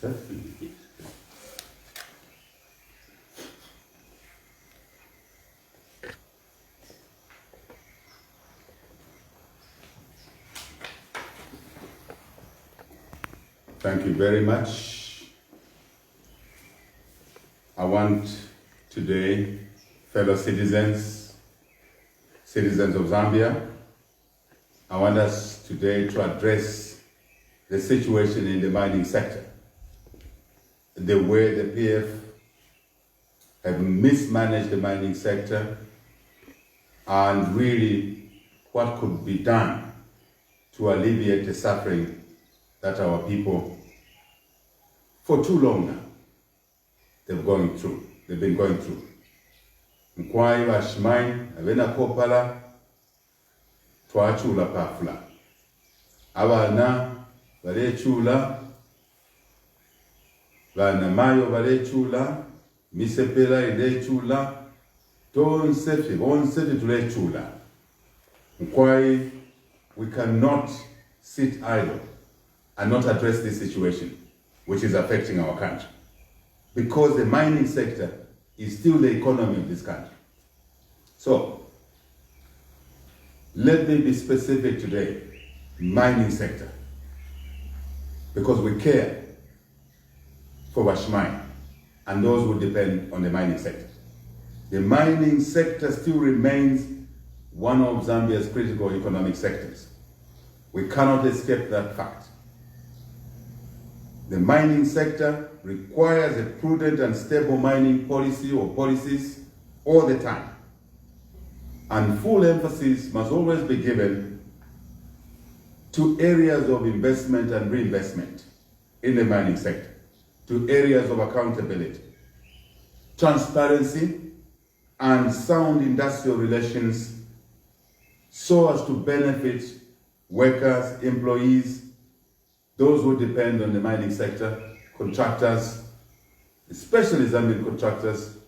Thank you very much. I want today, fellow citizens of Zambia, I want us today to address the situation in the mining sector, the way the PF have mismanaged the mining sector, and really what could be done to alleviate the suffering that our people, for too long now, they've been going through. Mkwai Washmai, Avena Kopala, Twachula Pafula. Abana, Varechula, Vana Mayo Varechula, Misepela Idechula, Ton Seti Tulechula. Mkwai, we cannot sit idle and not address this situation, which is affecting our country. Because the mining sector is still the economy of this country. So, let me be specific today, mining sector. Because we care for Washmai and those who depend on the mining sector. The mining sector still remains one of Zambia's critical economic sectors. We cannot escape that fact. The mining sector requires a prudent and stable mining policy or policies all the time. And full emphasis must always be given to areas of investment and reinvestment in the mining sector, to areas of accountability, transparency, and sound industrial relations so as to benefit workers, employees, those who depend on the mining sector, contractors, especially Zambian contractors,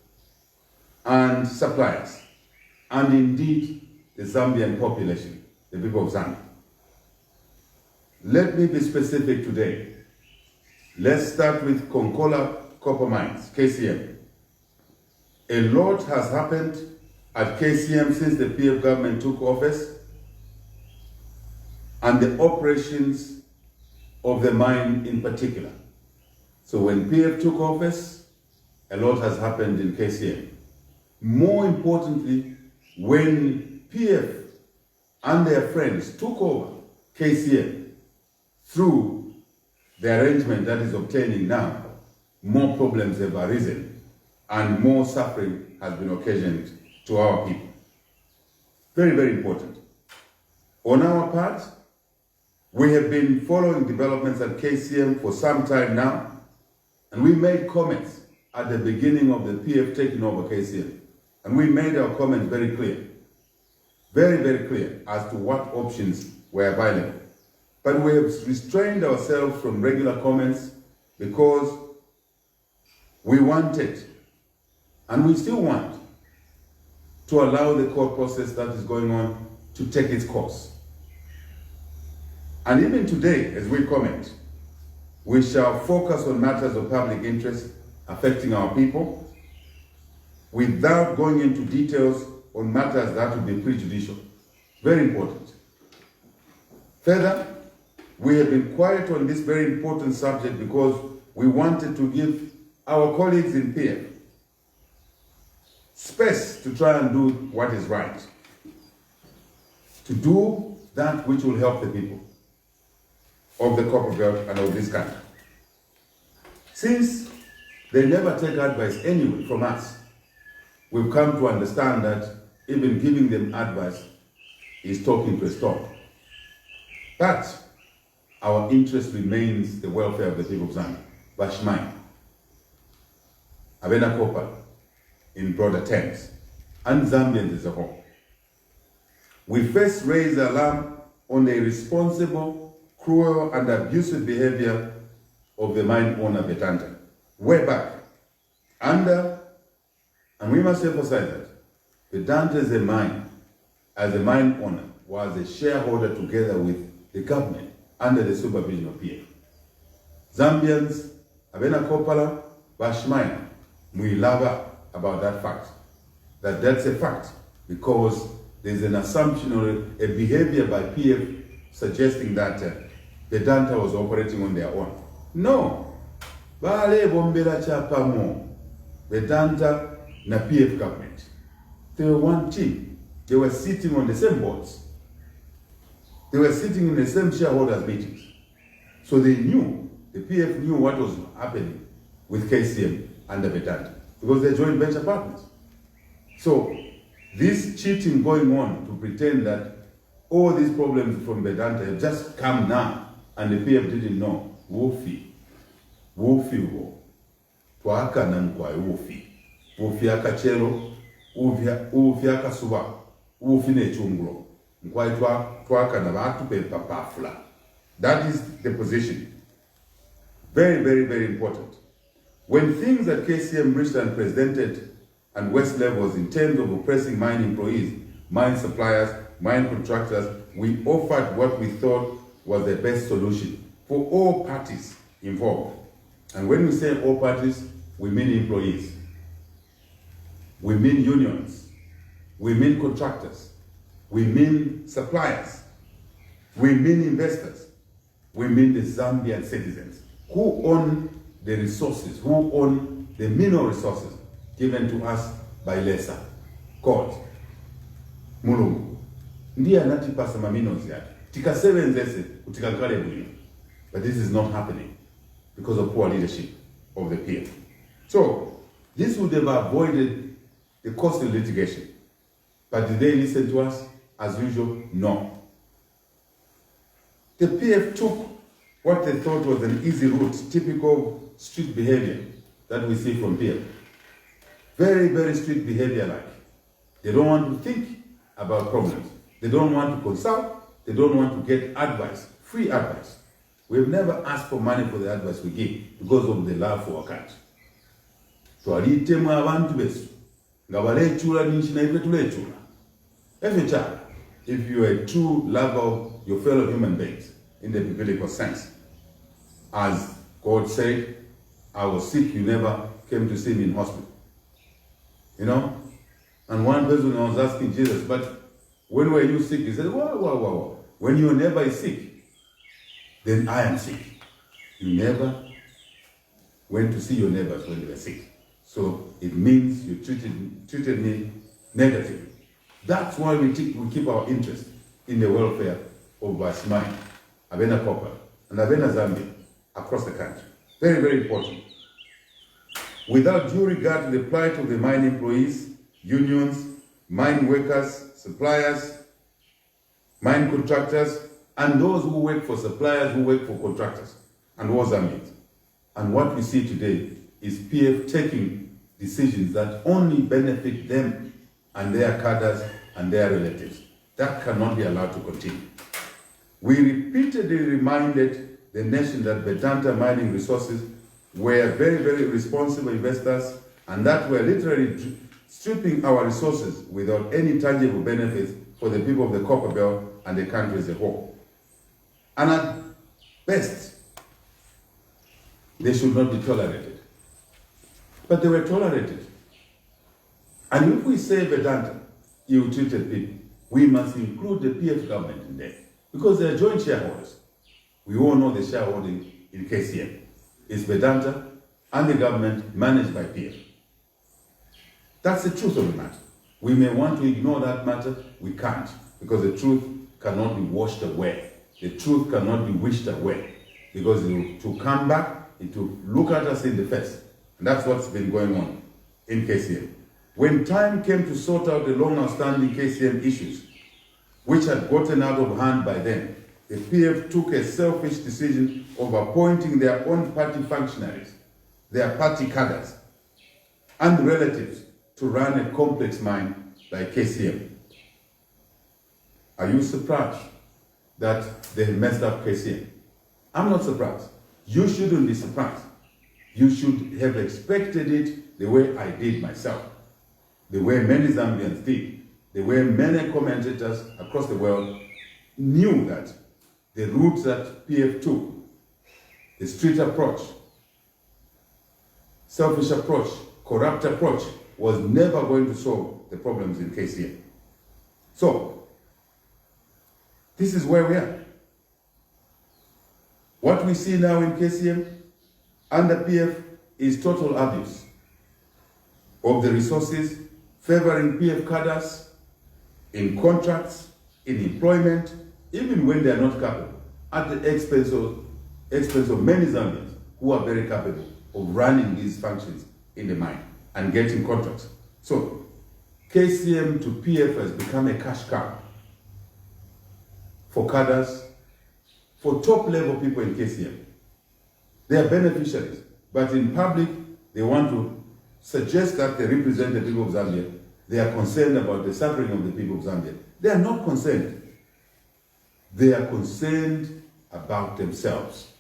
and suppliers, and indeed the Zambian population, the people of Zambia. Let me be specific today. Let's start with Konkola Copper Mines, KCM. A lot has happened at KCM since the PF government took office, and the operations of the mine in particular. So when PF took office, a lot has happened in KCM. More importantly, when PF and their friends took over KCM through the arrangement that is obtaining now, more problems have arisen and more suffering has been occasioned to our people. Very, very important. On our part, we have been following developments at KCM for some time now, and we made comments at the beginning of the PF taking over KCM. And we made our comments very clear, very, very clear as to what options were available. But we have restrained ourselves from regular comments because we wanted, and we still want, to allow the court process that is going on to take its course. And even today, as we comment, we shall focus on matters of public interest affecting our people without going into details on matters that would be prejudicial. Very important. Further, we have been quiet on this very important subject because we wanted to give our colleagues in PF space to try and do what is right, to do that which will help the people of the Copper Belt and of this country. Since they never take advice anyway from us, we've come to understand that even giving them advice is talking to a storm. But our interest remains the welfare of the people of Zambia, Washmai, Avena Copper in broader terms, and Zambians as a whole. We first raised alarm on the irresponsible, cruel, and abusive behavior of the mine owner Vedanta way back under, and we must emphasize that, Vedanta as a mine owner, was a shareholder together with the government under the supervision of PF. Zambians Abena Kopala, Bashmaina, Muilava about that fact. That's a fact, because there's an assumption or a behavior by PF suggesting that Vedanta was operating on their own. No. Bale bombela chapamo. Vedanta na PF government. They were one team. They were sitting on the same boards. They were sitting in the same shareholders meetings. So they knew, the PF knew what was happening with KCM and the Vedanta, because they're joint venture partners. So this cheating going on to pretend that all these problems from Vedanta have just come now and the PF didn't know, Wofi wo, Twaka nankwa Wofi, Wofi akachero, Wofi akasuba, Wofi ne chunglo, Nkwai Twaka na watu pe papafla. That is the position. Very, very, very important. When things at KCM reached unprecedented and West levels in terms of oppressing mine employees, mine suppliers, mine contractors, we offered what we thought was the best solution for all parties involved. And when we say all parties, we mean employees, we mean unions, we mean contractors, we mean suppliers, we mean investors, we mean the Zambian citizens who own the resources, who own the mineral resources given to us by Lesa, God, Mulungu. Ndiye anatipasa maminos yake. Tikasebenzese utikakale bwino. But this is not happening because of poor leadership of the PF. So, this would have avoided the costly litigation. But did they listen to us? As usual, no. The PF took what they thought was an easy route, typical street behavior that we see from PF. Very, very street behavior like. They don't want to think about problems. They don't want to consult. They don't want to get advice, free advice. We've never asked for money for the advice we give because of the love for our country. Twalitemu abantu besu nga balechula ninchina ife tulechula. Every child, if you are a true lover of your fellow human beings in the biblical sense, as God said, I was sick, you never came to see me in hospital. You know? And one person was asking Jesus, but when were you sick? He said, wow. When your neighbor is sick, then I am sick. You never went to see your neighbors when they were sick. So it means you treated me negatively. That's why we keep our interest in the welfare of Bashmai, Abena Copper, and Abena Zambia across the country. Very, very important. Without due regard to the plight of the mine employees, unions, mine workers, suppliers, mine contractors, and those who work for suppliers, who work for contractors, and all Zambians. And what we see today is PF taking decisions that only benefit them and their cadres and their relatives. That cannot be allowed to continue. We repeatedly reminded the nation that Vedanta Mining Resources were very, very responsible investors and that were literally stripping our resources without any tangible benefits for the people of the Copper Belt and the country as a whole. And at best, they should not be tolerated. But they were tolerated. And if we say Vedanta ill-treated people, we must include the PF government in there because they are joint shareholders. We all know the shareholding in KCM. It's Vedanta and the government managed by PF. That's the truth of the matter. We may want to ignore that matter, we can't, because the truth cannot be washed away. The truth cannot be wished away, because it will come back, it will look at us in the face. And that's what's been going on in KCM. When time came to sort out the long outstanding KCM issues, which had gotten out of hand by then, the PF took a selfish decision of appointing their own party functionaries, their party cadres, and relatives to run a complex mine like KCM. Are you surprised that they messed up KCM? I'm not surprised. You shouldn't be surprised. You should have expected it the way I did myself, the way many Zambians did, the way many commentators across the world knew that the route that PF took, the street approach, selfish approach, corrupt approach was never going to solve the problems in KCM. So, this is where we are. What we see now in KCM under PF is total abuse of the resources, favoring PF cadres in contracts, in employment, even when they are not capable, at the expense of many Zambians who are very capable of running these functions in the mine and getting contracts. So, KCM to PF has become a cash cow for cadres, for top-level people in KCM. They are beneficiaries, but in public, they want to suggest that they represent the people of Zambia. They are concerned about the suffering of the people of Zambia. They are not concerned. They are concerned about themselves,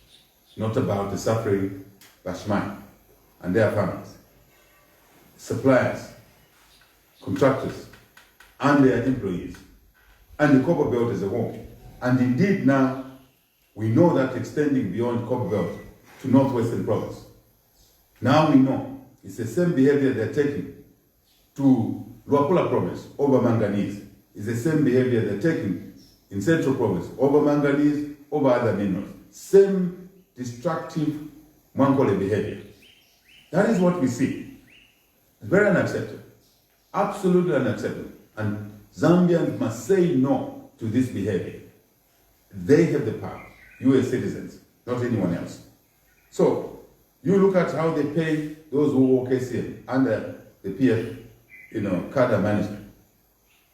not about the suffering Bashman and their families, suppliers, contractors, and their employees, and the Copper Belt as a whole. And indeed now, we know that extending beyond Copper Belt to Northwestern Province. Now we know it's the same behavior they're taking to Luapula Province over manganese. It's the same behavior they're taking in Central Province over manganese, over other minerals. Same destructive Mwankole behavior. That is what we see. It's very unacceptable. Absolutely unacceptable. And Zambians must say no to this behavior. They have the power. You as citizens, not anyone else. So, you look at how they pay those who work KCM under the PF, cadre management.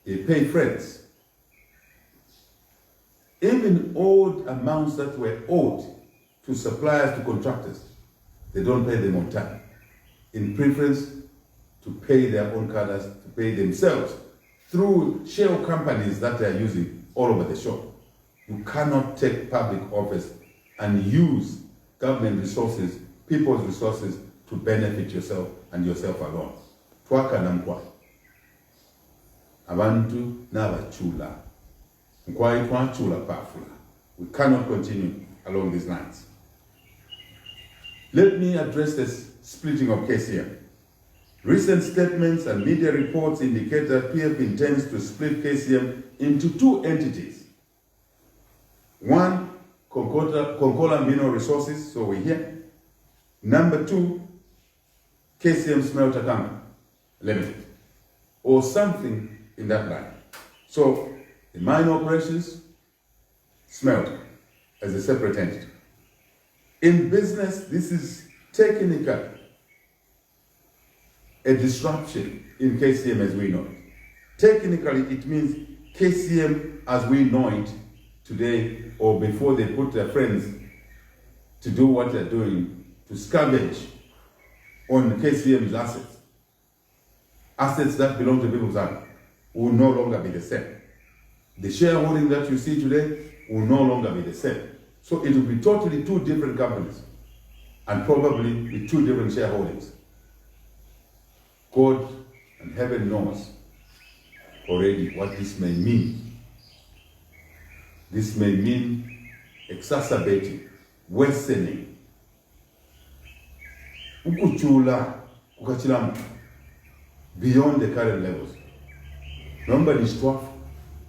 They pay friends. Even old amounts that were owed to suppliers, to contractors, they don't pay them on time. In preference to pay their own cadres, to pay themselves through shell companies that they are using all over the shop. You cannot take public office and use government resources, people's resources, to benefit yourself and yourself alone. Twaka na mkwai. Abantu n'abachula. Mkwai twachula pafula. We cannot continue along these lines. Let me address this splitting of KCM. Recent statements and media reports indicate that PF intends to split KCM into two entities. One, Konkola Mineral Resources, so we're here. Number two, KCM Smelter Company Limited, or something in that line. So, the mine operations, smelter, as a separate entity. In business, this is technically a disruption in KCM as we know it. Technically, it means KCM as we know it today, or before they put their friends to do what they're doing, to scavenge on KCM's assets. Assets that belong to people of Zambia will no longer be the same. The shareholding that you see today will no longer be the same. So it will be totally two different companies, and probably with two different shareholdings. God and heaven knows already what this may mean. This may mean exacerbating, worsening, ukuchula, kukachilamu, beyond the current levels. Number nishwafu,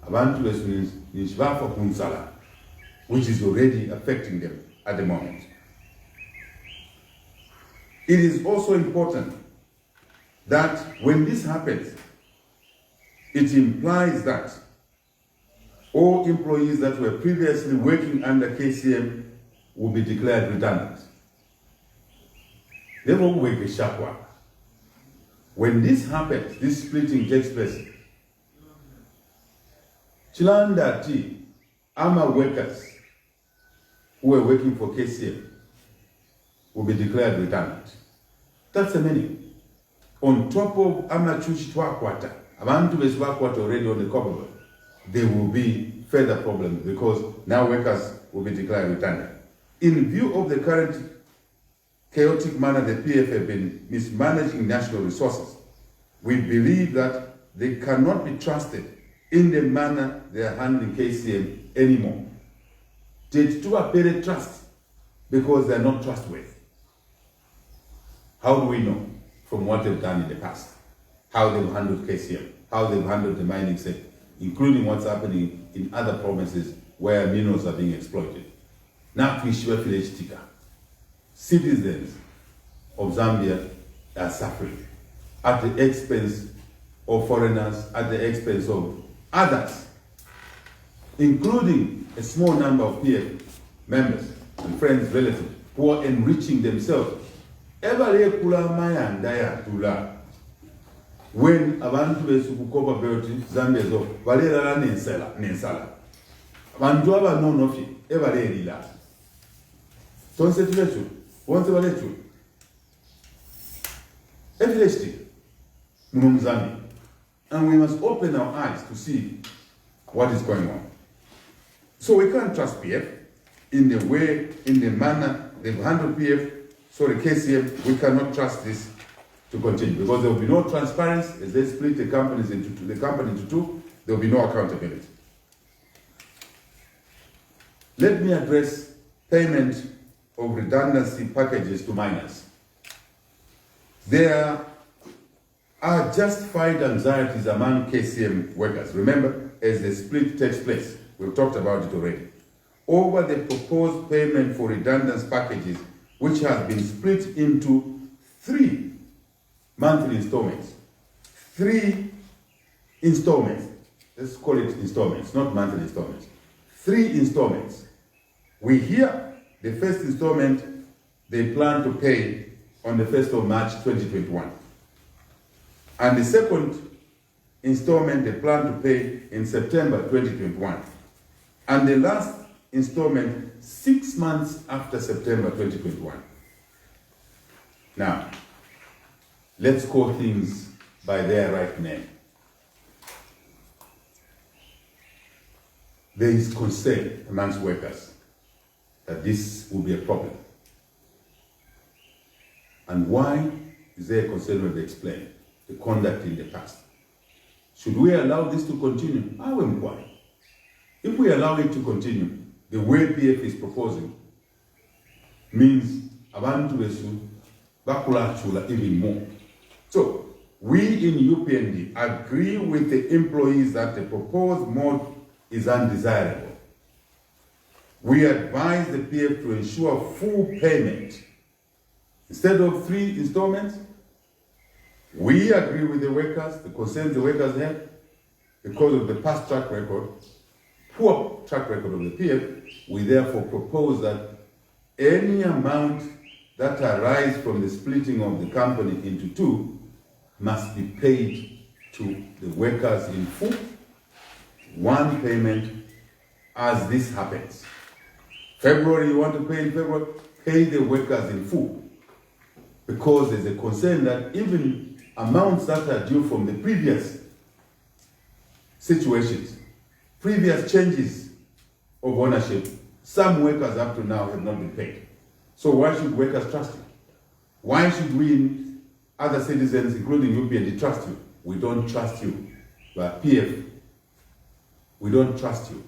abantu besu nishwafu kunsala, which is already affecting them at the moment. It is also important that when this happens, it implies that all employees that were previously working under KCM will be declared redundant. They won't work a sharp work. When this happens, this splitting takes place, Chilanda T, AMA workers who were working for KCM will be declared redundant. That's the meaning. On top of AMA Chuchi Twakwata, Abantu Beswakwata already on the Copper Belt, there will be further problems because now workers will be declared redundant. In view of the current chaotic manner the PF have been mismanaging national resources, we believe that they cannot be trusted in the manner they are handling KCM anymore. Did to appear trust because they are not trustworthy. How do we know? From what they've done in the past. How they've handled KCM, how they've handled the mining sector, including what's happening in other provinces where minerals are being exploited. Now, citizens of Zambia are suffering at the expense of foreigners, at the expense of others, including a small number of PF members and friends, relatives, who are enriching themselves. When abantu besukukopa beloti Zambia zo balera nensala bantu abanono fi ebalelila tonse tiletu wonse baletu evilesti muno Zambia, and we must open our eyes to see what is going on. So we can't trust PF in the way, in the manner they've handled KCM. We cannot trust this to continue, because there will be no transparency as they split the company into two. There will be no accountability. Let me address payment of redundancy packages to miners. There are justified anxieties among KCM workers. Remember, as the split takes place, we've talked about it already, over the proposed payment for redundancy packages, which has been split into 3 monthly installments. 3 installments. Let's call it installments, not monthly installments. 3 installments. We hear the first installment they plan to pay on the 1st of March 2021. And the second installment they plan to pay in September 2021. And the last installment 6 months after September 2021. Now, let's call things by their right name. There is concern amongst workers that this will be a problem. And why is there a concern when they explain the conduct in the past? Should we allow this to continue? I will inquire. If we allow it to continue, the way PF is proposing means abantu besu bakulachula even more. So, we in UPND agree with the employees that the proposed mode is undesirable. We advise the PF to ensure full payment. Instead of 3 installments, we agree with the workers, the concerns the workers have, because of the past track record, poor track record of the PF. We therefore propose that any amount that arises from the splitting of the company into 2 must be paid to the workers in full, 1 payment as this happens. February, you want to pay in February, pay the workers in full. Because there's a concern that even amounts that are due from the previous situations, previous changes of ownership, some workers up to now have not been paid. So why should workers trust you? Why should we, other citizens, including UPND, trust you? We don't trust you. But PF, we don't trust you.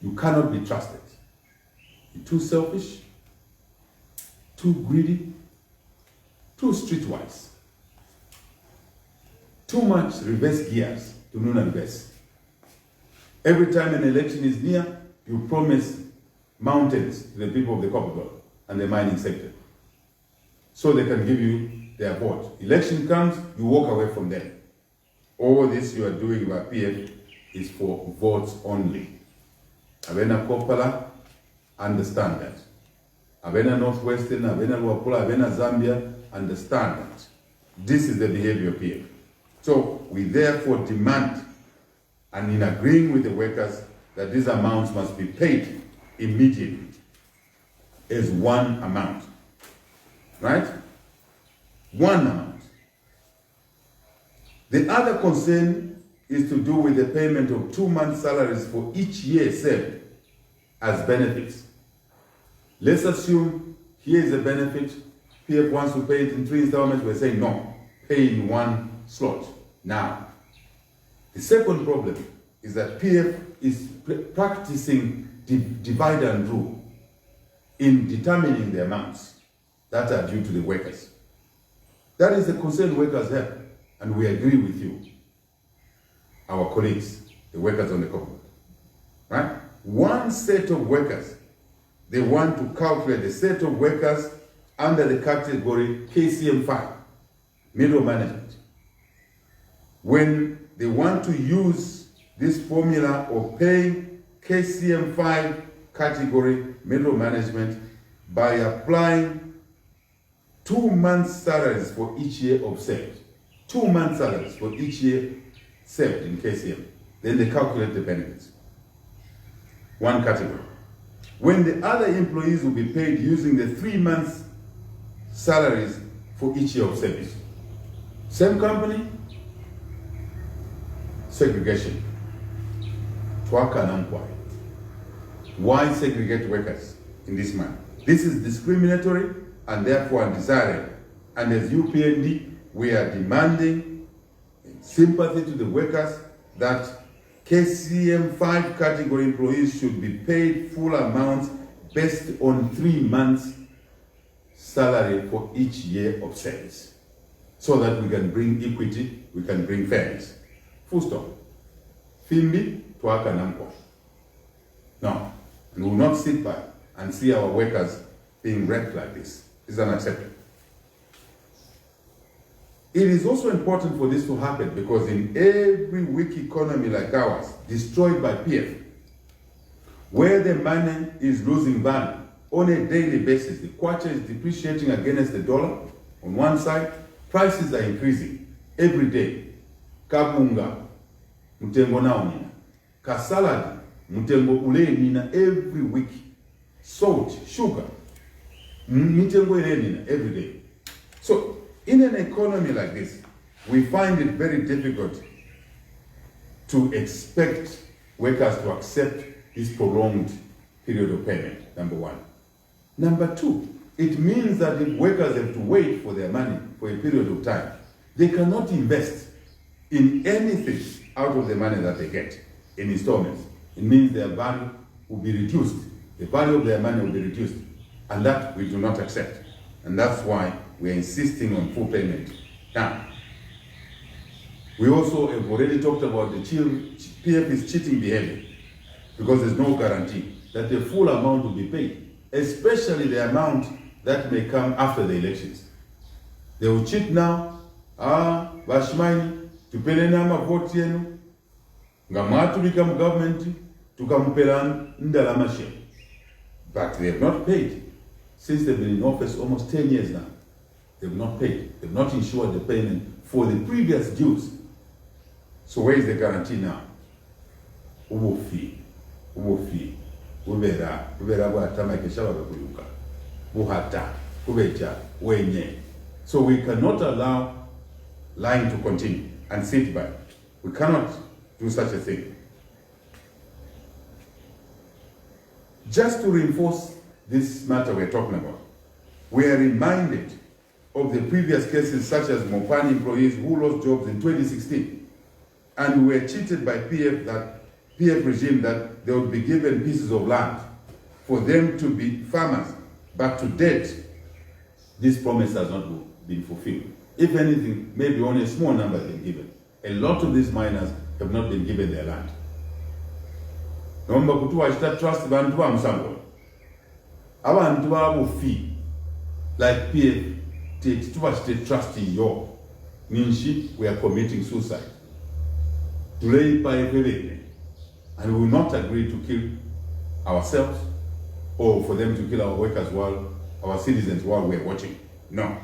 You cannot be trusted. You're too selfish, too greedy, too streetwise, too much reverse gears to Nuna reverse. Every time an election is near, you promise mountains to the people of the copper belt and the mining sector, so they can give you their vote. Election comes, you walk away from them. All this you are doing by PF is for votes only. Avena Kopala, understand that. Avena Northwestern, Avena Luapula, Avena Zambia, understand that. This is the behavior of PF. So we therefore demand, and in agreeing with the workers, that these amounts must be paid immediately as 1 amount. Right? 1 amount. The other concern is to do with the payment of 2 months' salaries for each year served as benefits. Let's assume here is a benefit. PF wants to pay it in 3 installments. We're saying no, pay in 1 slot now. The second problem is that PF is practicing divide and rule in determining the amounts that are due to the workers. That is the concern workers have, and we agree with you, our colleagues, the workers on the Commonwealth. Right? One set of workers, they want to calculate the set of workers under the category KCM5, middle management. When they want to use this formula of paying KCM5 category middle management by applying 2 months' salaries for each year of saved. 2 months' salaries for each year saved in KCM. Then they calculate the benefits. One category. When the other employees will be paid using the 3 months' salaries for each year of service. Same company, segregation. Twaka Namkwai. Why segregate workers in this manner? This is discriminatory and therefore undesirable. And as UPND, we are demanding sympathy to the workers that KCM5 category employees should be paid full amounts based on 3 months' salary for each year of service, so that we can bring equity, we can bring fairness. Full stop. Fimbi, Twaka Namko. No, we will not sit by and see our workers being wrecked like this. It's unacceptable. It is also important for this to happen because in every weak economy like ours, destroyed by PF, where the money is losing value on a daily basis, the kwacha is depreciating against the dollar on one side, prices are increasing every day. Kabunga, mutengo naonina. Kasaladi, mutengo ulenina every week. Salt, sugar, mutengo ulenina every day. So, in an economy like this, we find it very difficult to expect workers to accept this prolonged period of payment, number one. Number two, it means that if workers have to wait for their money for a period of time, they cannot invest in anything out of the money that they get in installments. It means their value will be reduced. The value of their money will be reduced. And that we do not accept. And that's why we're insisting on full payment now. We also have already talked about the PF is cheating behavior because there's no guarantee that the full amount will be paid, especially the amount that may come after the elections. They will cheat now. Bashmaini, tupele nama vote yenu, ngamwatulika mu government, tukamupela ndalama share. But they have not paid. Since they've been in office almost 10 years now, they've not paid. They've not ensured the payment for the previous dues. So where is the guarantee now? Ubufi. Ubera bwatama keshaba bakuyuka. Buhata, kubecha, wenye. So we cannot allow lying to continue and sit by. We cannot do such a thing. Just to reinforce this matter we're talking about, we are reminded of the previous cases such as Mopani employees who lost jobs in 2016 and were cheated by PF regime that they would be given pieces of land for them to be farmers. But to date, this promise has not been fulfilled. If anything, maybe only a small number have been given. A lot of these miners have not been given their land. Nomba kutuwa chita trust bantu ba msango. Abantu babufi like PF tuba chita trust yo. Ninshi, we are committing suicide. Tulei pa everything. And we will not agree to kill ourselves or for them to kill our workers while our citizens while we are watching. No.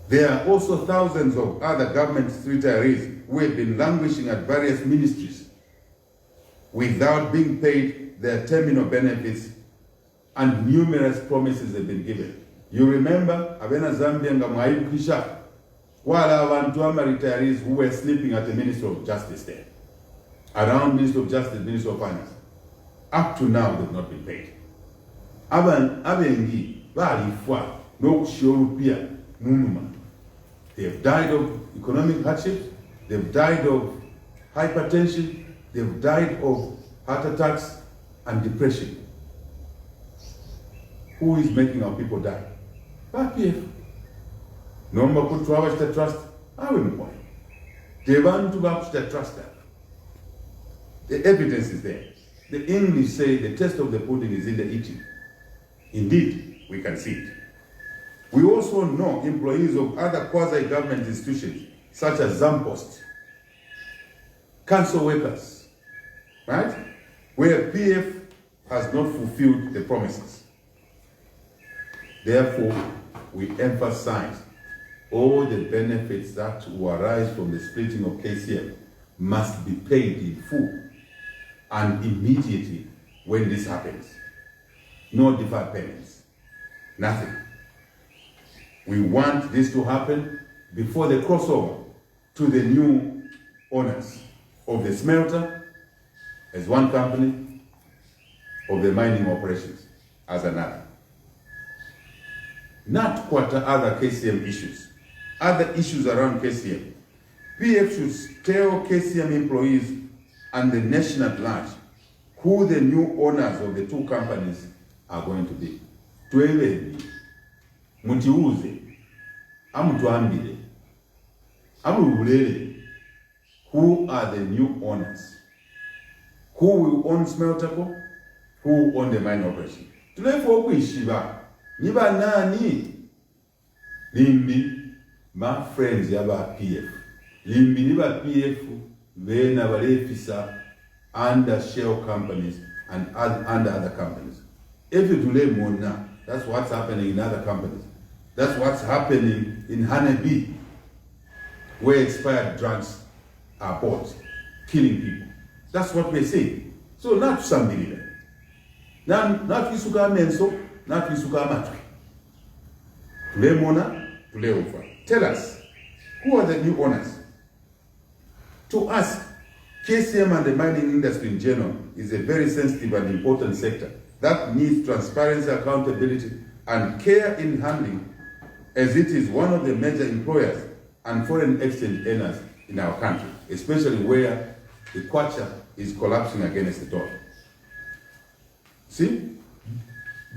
There are also thousands of other government retirees who have been languishing at various ministries without being paid their terminal benefits, and numerous promises have been given. You remember, Abena Zambia nga mwaibukisha wala abantu ama retirees who were sleeping at the Ministry of Justice there, around Ministry of Justice, Ministry of Finance. Up to now, they've not been paid. Abengi balifwa nokushorupia munuma. They have died of economic hardship, they've died of hypertension, they've died of heart attacks and depression. who is making our people die? PF. Nomba kutwaba chita trust, awe mkwai. Devantu baku chita trust that. The evidence is there. The English say the taste of the pudding is in the eating. Indeed, we can see it. We also know employees of other quasi-government institutions, such as Zampost, council workers, right? Where PF has not fulfilled the promises. Therefore, we emphasize all the benefits that will arise from the splitting of KCM must be paid in full and immediately when this happens. No deferred payments, nothing. We want this to happen before the crossover to the new owners of the smelter as one company, of the mining operations as another. Not quite other KCM issues. Other issues around KCM. PF should tell KCM employees and the nation at large who the new owners of the two companies are going to be. Tweleni, mutiuze, amutuambile, amululele, who are the new owners? Who will own Smelterco? Who will own the mine operation? Tulefo kuishiba, niba nani? Limbi, my friends yaba PF. Limbi niba PF, vena valefisa under shell companies and under other companies. If you delay more now, that's what's happening in other companies. That's what's happening in Honeybee, where expired drugs are bought, killing people. That's what we're saying. So not somebody there. Not Visuka Menso, not Visuka Matri. Tule Mona, Tule Ufa. Tell us, who are the new owners? To us, KCM and the mining industry in general is a very sensitive and important sector that needs transparency, accountability, and care in handling, as it is one of the major employers and foreign exchange earners in our country, especially where the kwacha is collapsing against the dollar. See,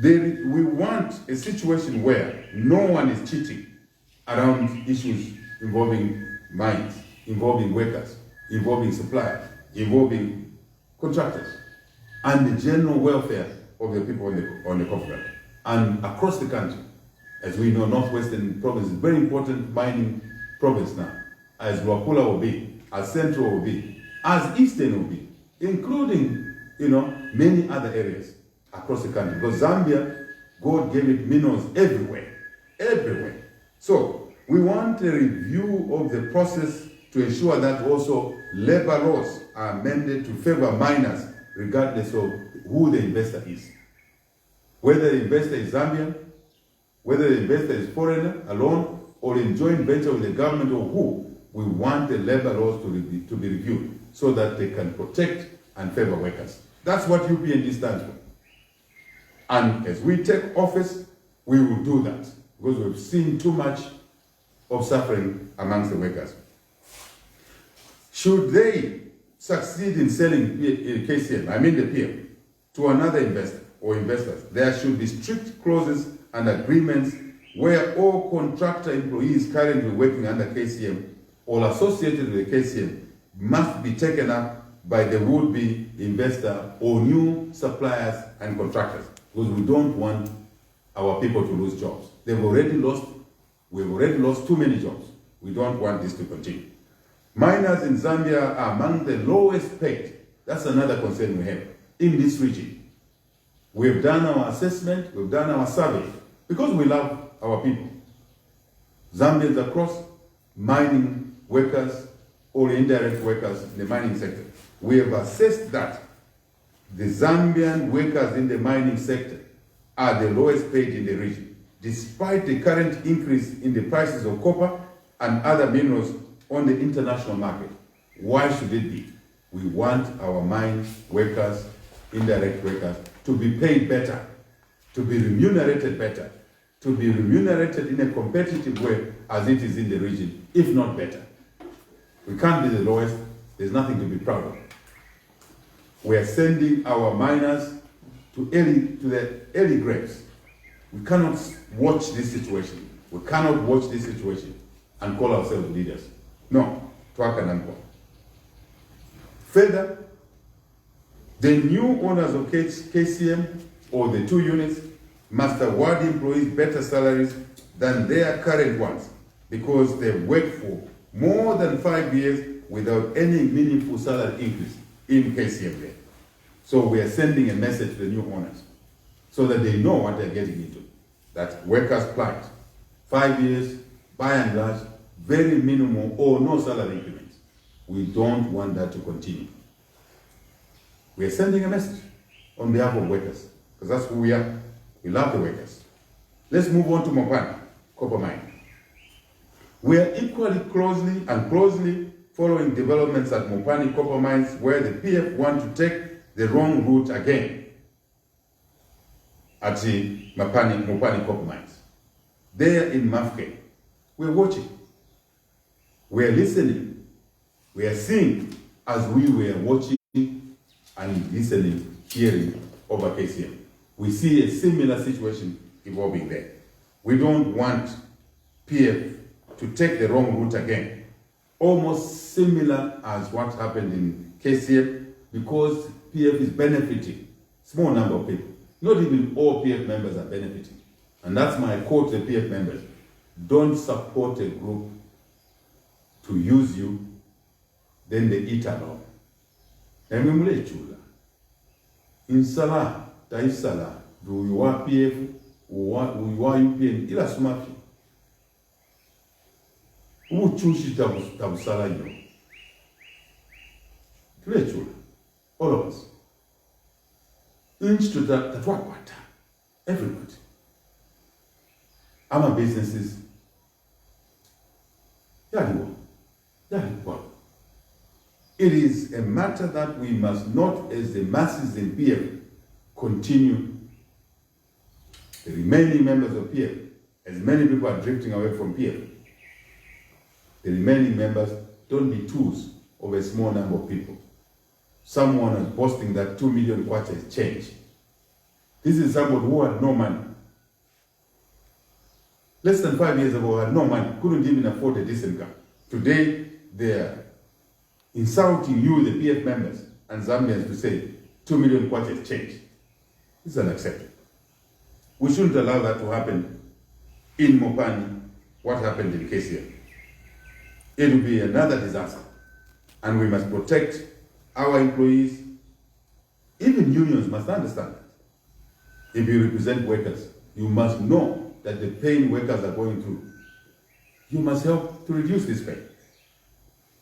we want a situation where no one is cheating around issues involving mines, involving workers, involving suppliers, involving contractors, and the general welfare of the people on the continent and across the country. As we know, Northwestern Province is a very important mining province now, as Luapula will be, as Central will be, as Eastern will be, including, many other areas across the country. Because Zambia, God gave it minerals everywhere, everywhere. So we want a review of the process to ensure that also labor laws are amended to favor miners regardless of who the investor is. Whether the investor is Zambian, whether the investor is foreigner alone, or in joint venture with the government or who, we want the labor laws to be reviewed so that they can protect and favor workers. That's what UPND stands for. And as we take office, we will do that because we've seen too much of suffering amongst the workers. Should they succeed in selling KCM, I mean the PF, to another investor or investors, there should be strict clauses and agreements where all contractor employees currently working under KCM or associated with the KCM must be taken up by the would-be investor or new suppliers and contractors, because we don't want our people to lose jobs. We've already lost too many jobs. We don't want this to continue. Miners in Zambia are among the lowest paid. That's another concern we have in this region. We've done our assessment, we've done our survey, because we love our people. Zambians across, mining workers or indirect workers in the mining sector. We have assessed that the Zambian workers in the mining sector are the lowest paid in the region, despite the current increase in the prices of copper and other minerals on the international market. Why should it be? We want our mine workers, indirect workers, to be paid better, to be remunerated better, to be remunerated in a competitive way as it is in the region, if not better. We can't be the lowest. There's nothing to be proud of. We are sending our miners to the early graves We cannot watch this situation. We cannot watch this situation and call ourselves leaders. No, Twakanampo. Further, the new owners of KCM or the 2 units must award employees better salaries than their current ones because they've worked for more than 5 years without any meaningful salary increase in KCM there. So we are sending a message to the new owners so that they know what they're getting into. That workers' plight, 5 years, by and large, very minimal or no salary increments. We don't want that to continue. We are sending a message on behalf of workers, because that's who we are. We love the workers. Let's move on to Mopani, Copper Mine. We are equally closely following developments at Mopani Copper Mines, where the PF want to take the wrong route again at the Mopani Copper Mines. There in Mafke, we're watching, we're listening, we are seeing as we were watching and listening, hearing over KCM. We see a similar situation evolving there. We don't want PF to take the wrong route again. Almost similar as what happened in KCM, because PF is benefiting. Small number of people. Not even all PF members are benefiting. And that's my quote to the PF members. Don't support a group to use you, then they eat along. And we will chula. In Salah, Taif Salah, do you want PF, or you want UPN, ila sumafi. Uchushi tabusala yo. Tule chula. All of us. Inch to that water. Everybody. Our businesses. It is a matter that we must not, as the masses in PF, continue. The remaining members of PF, as many people are drifting away from PF, the remaining members don't be tools of a small number of people. Someone is boasting that 2 million kwacha is change. This is somebody who had no money. Less than 5 years ago, had no money, couldn't even afford a decent car. Today, they are insulting you, the PF members, and Zambians to say 2 million kwacha is change. This is unacceptable. We shouldn't allow that to happen in Mopani, what happened in KCM. It will be another disaster. And we must protect our employees. Even unions must understand that. If you represent workers, you must know that the pain workers are going through. You must help to reduce this pain.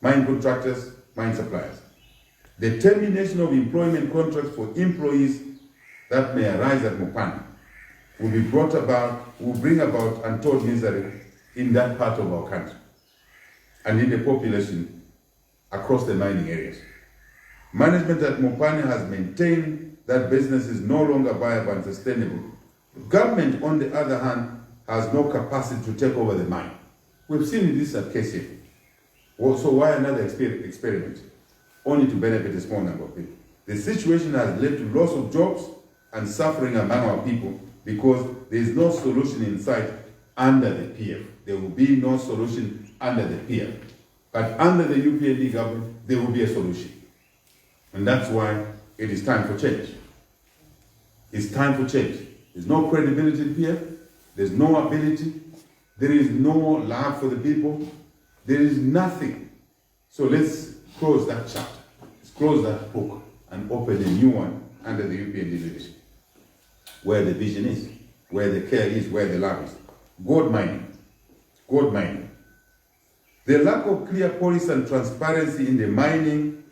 Mine contractors, mine suppliers. The termination of employment contracts for employees that may arise at Mopani will bring about untold misery in that part of our country and in the population across the mining areas. Management at Mopani has maintained that business is no longer viable and sustainable. The government, on the other hand, has no capacity to take over the mine. We've seen this at KCM. So why another experiment? Only to benefit a small number of people. The situation has led to loss of jobs and suffering among our people because there is no solution in sight under the PF. There will be no solution under the PF. But under the UPND government, there will be a solution. And that's why it is time for change. It's time for change. There's no credibility in PF. There's no ability. There is no love for the people. There is nothing. So let's close that chapter. Let's close that book and open a new one under the UPND leadership. Where the vision is, where the care is, where the love is. Gold mining. Gold mining. The lack of clear policy and transparency in the mining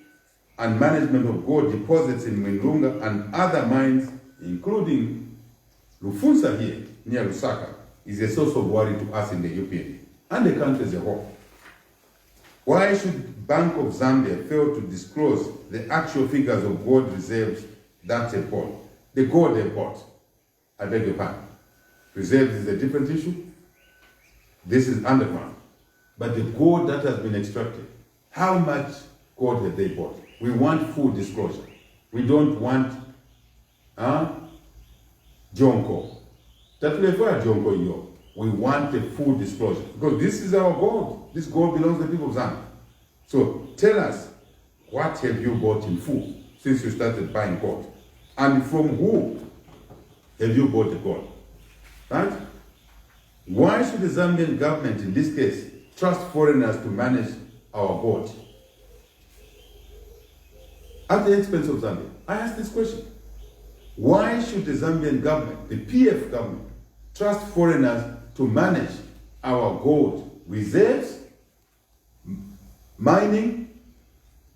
and management of gold deposits in Mwinlunga and other mines, including Lufunsa here, near Lusaka, is a source of worry to us in the UPND and the country as a whole. Why should Bank of Zambia fail to disclose the actual figures of gold reserves that they bought? The gold they bought, I beg your pardon. Reserves is a different issue. This is underground. But the gold that has been extracted, how much gold have they bought? We want full disclosure. We don't want Jonko. We want a full disclosure because this is our gold. This gold belongs to the people of Zambia. So tell us, what have you bought in full since you started buying gold? And from who have you bought the gold? Right? Why should the Zambian government, in this case, trust foreigners to manage our gold at the expense of Zambia? I ask this question. Why should the Zambian government, the PF government, trust foreigners to manage our gold reserves, mining,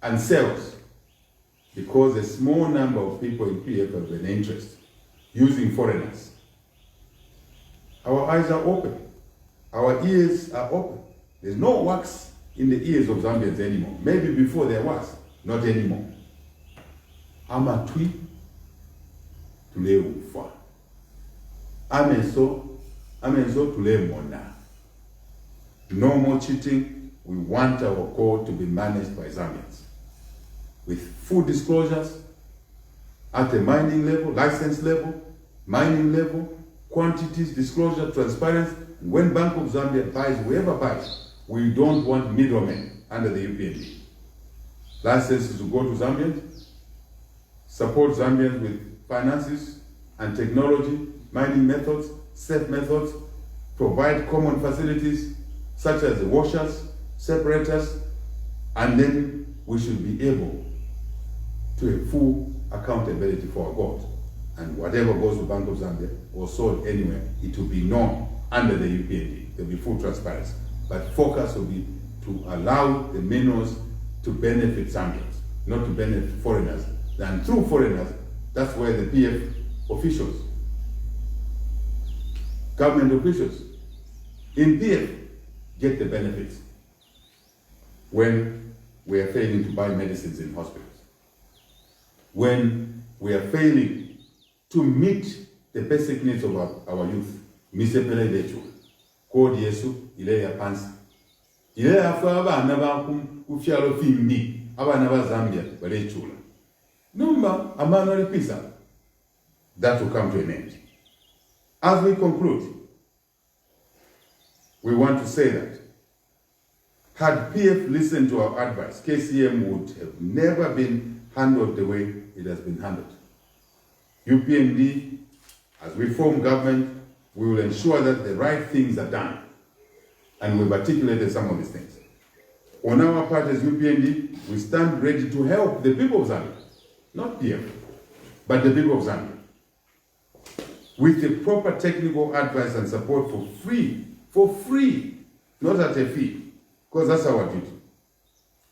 and sales? Because a small number of people in PF have an interest using foreigners. Our eyes are open. Our ears are open. There's no wax in the ears of Zambians anymore. Maybe before there was, not anymore. Amatwi tule ufa. Amenso tule mona. No more cheating. We want our gold to be managed by Zambians with full disclosures at the mining level, license level, mining level, quantities, disclosure, transparency. When Bank of Zambia buys, whoever buys, we don't want middlemen under the UPND. Licenses to go to Zambians, support Zambians with finances and technology, mining methods, safe methods, provide common facilities such as the washers, separators, and then we should be able to have full accountability for our gold. And whatever goes to Bank of Zambia or sold anywhere, it will be known under the UPND. There will be full transparency. But focus will be to allow the minerals to benefit Zambians, not to benefit foreigners. And through foreigners, that's where the PF officials, government officials in PF get the benefits when we are failing to buy medicines in hospitals, when we are failing to meet the basic needs of our youth. Misepele dechu. Kodi Yesu, ile ya pansi. Ile ya faba anaba kufialo fimbi, aba anaba Zambia, bale chula. Numba, amano repisa. That will come to an end. As we conclude, we want to say that had PF listened to our advice, KCM would have never been handled the way it has been handled. UPND, as we form government, we will ensure that the right things are done. And we've articulated some of these things. On our part as UPND, we stand ready to help the people of Zambia, not PF, but the people of Zambia, with the proper technical advice and support for free, not at a fee, because that's our duty,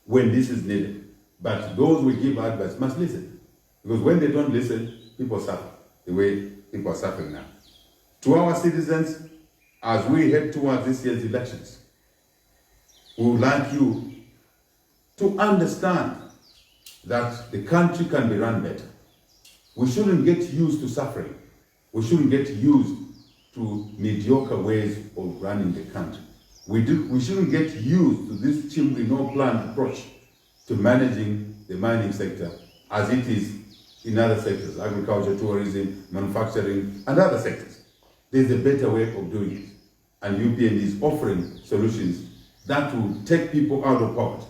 when this is needed. But those we give advice must listen, because when they don't listen, people suffer, the way people are suffering now. To our citizens, as we head towards this year's elections, we would like you to understand that the country can be run better. We shouldn't get used to suffering. We shouldn't get used to mediocre ways of running the country. We shouldn't get used to this chimney no plan approach to managing the mining sector as it is in other sectors, agriculture, tourism, manufacturing, and other sectors. There's a better way of doing it. And UPND is offering solutions that will take people out of poverty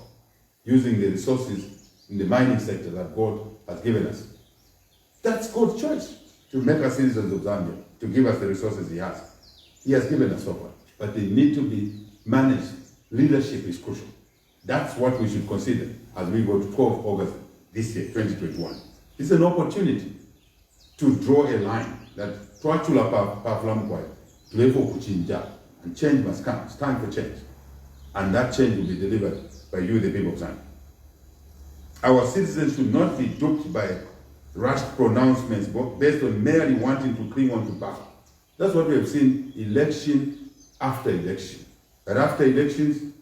using the resources in the mining sector that God has given us. That's God's choice to make us citizens of Zambia, to give us the resources He has. He has given us so far, but they need to be managed. Leadership is crucial. That's what we should consider as we go to 12 August this year, 2021. It's an opportunity to draw a line that Twachula Paflamkwai, level kuchinja, and change must come. It's time for change. And that change will be delivered by you, the people of Zambia. Our citizens should not be duped by rushed pronouncements based on merely wanting to cling on to power. That's what we have seen election after election. But after elections,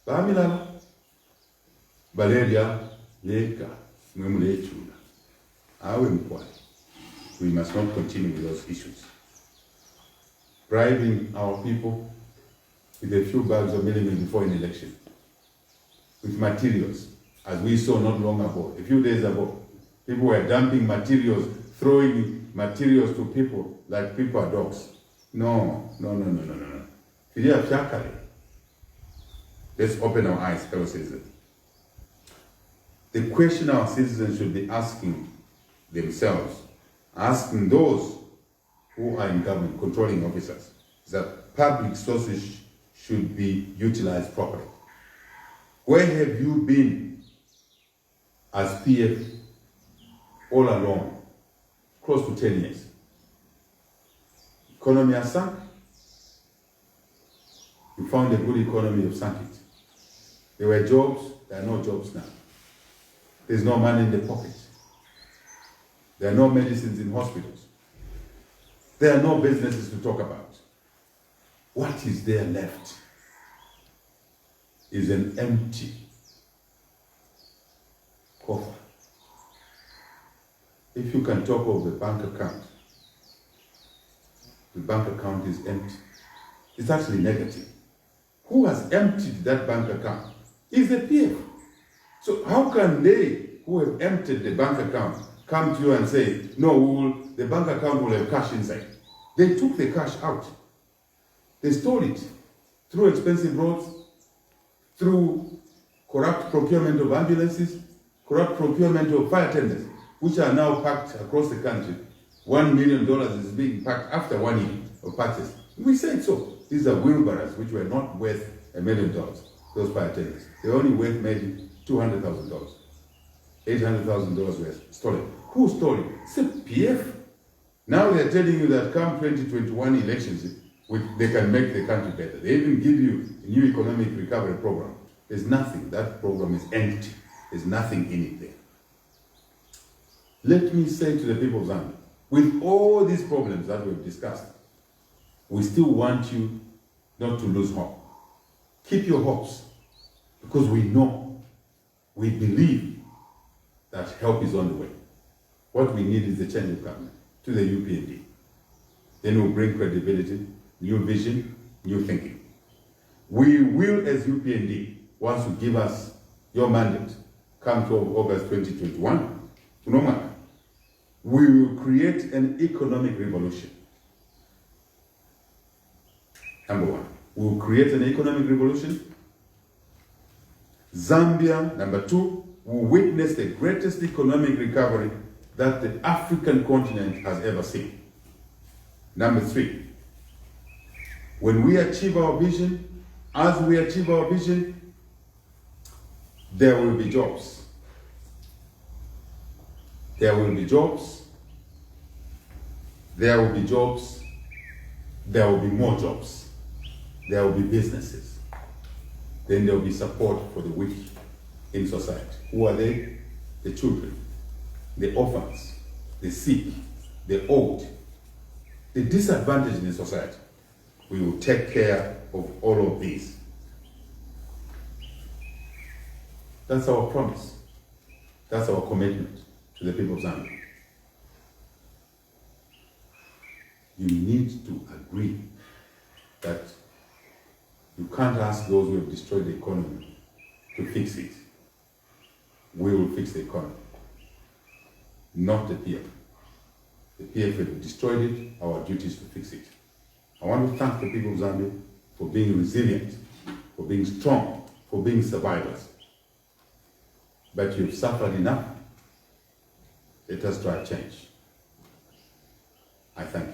Bamilala, Valeria, Leka, Mwemulechula, Awe Mkwai. We must not continue with those issues. Bribing our people with a few bags of millet before an election, with materials, as we saw not long ago, a few days ago. People were dumping materials, throwing materials to people like people are dogs. No. Filia Fiakare. Let's open our eyes, fellow citizens. The question our citizens should be asking themselves, asking those who are in government, controlling officers, is that public sources should be utilized properly. Where have you been as PF all along? Close to 10 years. Economy has sunk. You found a good economy, you've sunk it. There were jobs, there are no jobs now. There's no money in the pocket. There are no medicines in hospitals. There are no businesses to talk about. What is there left is an empty coffer. If you can talk of the bank account is empty. It's actually negative. Who has emptied that bank account? Is the PF. So how can they, who have emptied the bank account, come to you and say, no, the bank account will have cash inside? They took the cash out. They stole it through expensive roads, through corrupt procurement of ambulances, corrupt procurement of fire tenders, which are now packed across the country. $1 million is being packed after 1 year of purchase. We said so. These are wheelbarrows which were not worth $1 million, those fire tenders. They were only worth maybe $200,000. $800,000 were stolen. Who stole it? It's the PF. Now they're telling you that come 2021 elections, they can make the country better. They even give you a new economic recovery program. There's nothing. That program is empty. There's nothing in it there. Let me say to the people of Zambia, with all these problems that we've discussed, we still want you not to lose hope. Keep your hopes, because we know, we believe that help is on the way. What we need is a change of government to the UPND. Then we'll bring credibility, new vision, new thinking. We will, as UPND, once you give us your mandate, come to August 2021, we will create an economic revolution. Number one, we will create an economic revolution. Zambia, number two, will witness the greatest economic recovery that the African continent has ever seen. Number three, when we achieve our vision, as we achieve our vision, there will be jobs. There will be jobs. There will be jobs. There will be more jobs. There will be businesses. Then there will be support for the weak in society. Who are they? The children, the orphans, the sick, the old, the disadvantaged in society. We will take care of all of these. That's our promise. That's our commitment to the people of Zambia. You need to agree that you can't ask those who have destroyed the economy to fix it. We will fix the economy, not the PF. The PF have destroyed it, our duty is to fix it. I want to thank the people of Zambia for being resilient, for being strong, for being survivors. But you've suffered enough. Let us drive change. I thank you.